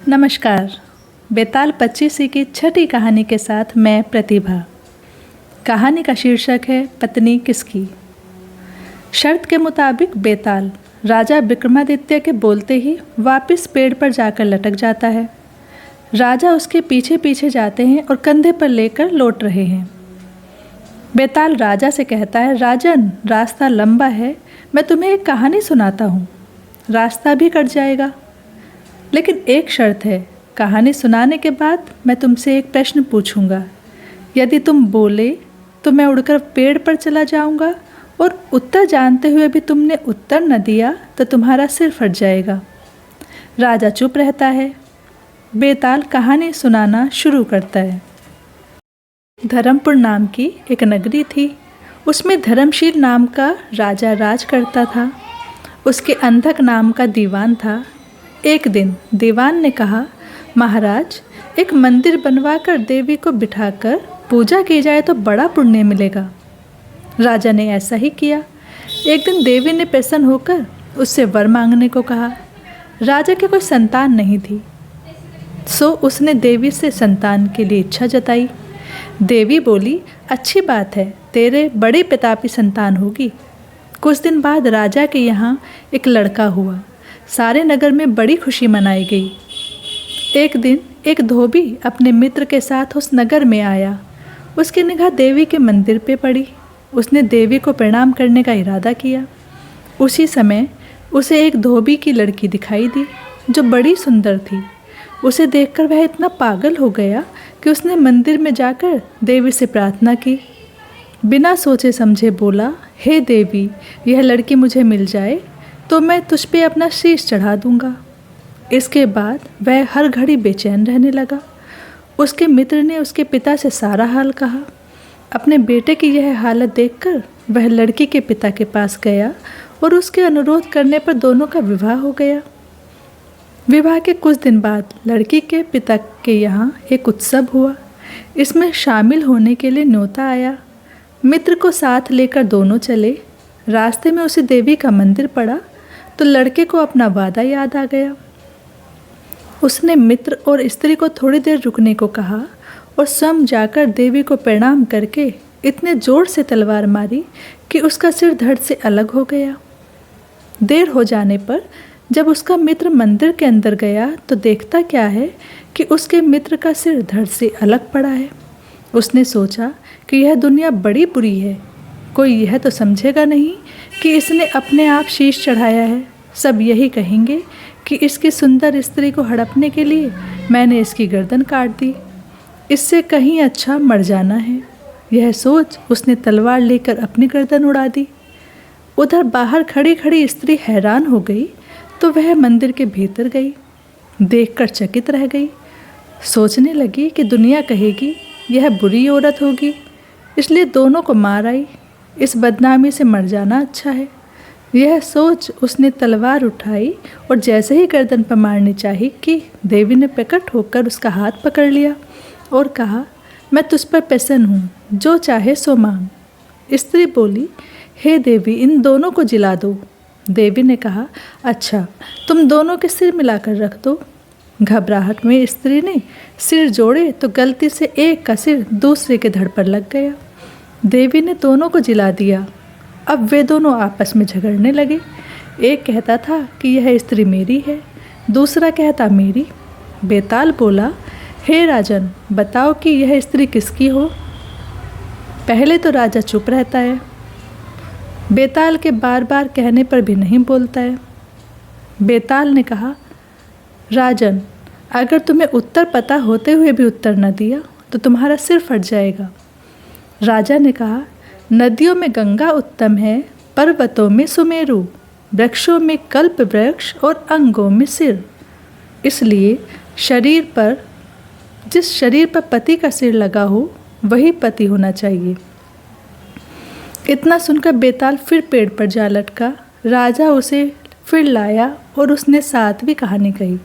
नमस्कार। बेताल 25 की छठी कहानी के साथ मैं प्रतिभा। कहानी का शीर्षक है पत्नी किसकी। शर्त के मुताबिक बेताल राजा विक्रमादित्य के बोलते ही वापस पेड़ पर जाकर लटक जाता है। राजा उसके पीछे पीछे जाते हैं और कंधे पर लेकर लौट रहे हैं। बेताल राजा से कहता है, राजन, रास्ता लंबा है, मैं तुम्हें एक कहानी सुनाता हूँ, रास्ता भी कट जाएगा, लेकिन एक शर्त है। कहानी सुनाने के बाद मैं तुमसे एक प्रश्न पूछूंगा। यदि तुम बोले तो मैं उड़कर पेड़ पर चला जाऊंगा, और उत्तर जानते हुए भी तुमने उत्तर न दिया तो तुम्हारा सिर फट जाएगा। राजा चुप रहता है। बेताल कहानी सुनाना शुरू करता है। धर्मपुर नाम की एक नगरी थी। उसमें धर्मशील नाम का राजा राज करता था। उसके अंधक नाम का दीवान था। एक दिन दीवान ने कहा, महाराज, एक मंदिर बनवाकर देवी को बिठाकर पूजा की जाए तो बड़ा पुण्य मिलेगा। राजा ने ऐसा ही किया। एक दिन देवी ने प्रसन्न होकर उससे वर मांगने को कहा। राजा के कोई संतान नहीं थी, सो उसने देवी से संतान के लिए इच्छा जताई। देवी बोली, अच्छी बात है, तेरे बड़े प्रतापी संतान होगी। कुछ दिन बाद राजा के यहाँ एक लड़का हुआ। सारे नगर में बड़ी खुशी मनाई गई। एक दिन एक धोबी अपने मित्र के साथ उस नगर में आया। उसकी निगाह देवी के मंदिर पे पड़ी। उसने देवी को प्रणाम करने का इरादा किया। उसी समय उसे एक धोबी की लड़की दिखाई दी जो बड़ी सुंदर थी। उसे देखकर वह इतना पागल हो गया कि उसने मंदिर में जाकर देवी से प्रार्थना की। बिना सोचे समझे बोला, हे देवी, यह लड़की मुझे मिल जाए तो मैं तुझ पे अपना शीश चढ़ा दूंगा। इसके बाद वह हर घड़ी बेचैन रहने लगा। उसके मित्र ने उसके पिता से सारा हाल कहा। अपने बेटे की यह हालत देखकर वह लड़की के पिता के पास गया और उसके अनुरोध करने पर दोनों का विवाह हो गया। विवाह के कुछ दिन बाद लड़की के पिता के यहाँ एक उत्सव हुआ। इसमें शामिल होने के लिए न्योता आया। मित्र को साथ लेकर दोनों चले। रास्ते में उसे देवी का मंदिर पड़ा तो लड़के को अपना वादा याद आ गया। उसने मित्र और स्त्री को थोड़ी देर रुकने को कहा और स्वयं जाकर देवी को प्रणाम करके इतने जोर से तलवार मारी कि उसका सिर धड़ से अलग हो गया। देर हो जाने पर जब उसका मित्र मंदिर के अंदर गया तो देखता क्या है कि उसके मित्र का सिर धड़ से अलग पड़ा है। उसने सोचा कि यह दुनिया बड़ी बुरी है। कोई यह तो समझेगा नहीं कि इसने अपने आप शीश चढ़ाया है। सब यही कहेंगे कि इसकी सुंदर स्त्री को हड़पने के लिए मैंने इसकी गर्दन काट दी। इससे कहीं अच्छा मर जाना है। यह सोच उसने तलवार लेकर अपनी गर्दन उड़ा दी। उधर बाहर खड़ी खड़ी स्त्री हैरान हो गई तो वह मंदिर के भीतर गई। देखकर चकित रह गई। सोचने लगी कि दुनिया कहेगी यह बुरी औरत होगी, इसलिए दोनों को मार आई। इस बदनामी से मर जाना अच्छा है। यह सोच उसने तलवार उठाई और जैसे ही गर्दन पर मारनी चाही कि देवी ने प्रकट होकर उसका हाथ पकड़ लिया और कहा, मैं तुझ पर प्रसन्न हूँ, जो चाहे सो मांग। स्त्री बोली, हे देवी, इन दोनों को जिला दो। देवी ने कहा, अच्छा, तुम दोनों के सिर मिलाकर रख दो। घबराहट में स्त्री ने सिर जोड़े तो गलती से एक का सिर दूसरे के धड़ पर लग गया। देवी ने दोनों को जिला दिया। अब वे दोनों आपस में झगड़ने लगे। एक कहता था कि यह स्त्री मेरी है, दूसरा कहता मेरी। बेताल बोला, हे राजन, बताओ कि यह स्त्री किसकी हो। पहले तो राजा चुप रहता है। बेताल के बार बार कहने पर भी नहीं बोलता है। बेताल ने कहा, राजन, अगर तुम्हें उत्तर पता होते हुए भी उत्तर न दिया तो तुम्हारा सिर फट जाएगा। राजा ने कहा, नदियों में गंगा उत्तम है, पर्वतों में सुमेरु, वृक्षों में कल्प वृक्ष और अंगों में सिर। इसलिए जिस शरीर पर पति का सिर लगा हो वही पति होना चाहिए। इतना सुनकर बेताल फिर पेड़ पर जा लटका। राजा उसे फिर लाया और उसने 7वीं कहानी कही।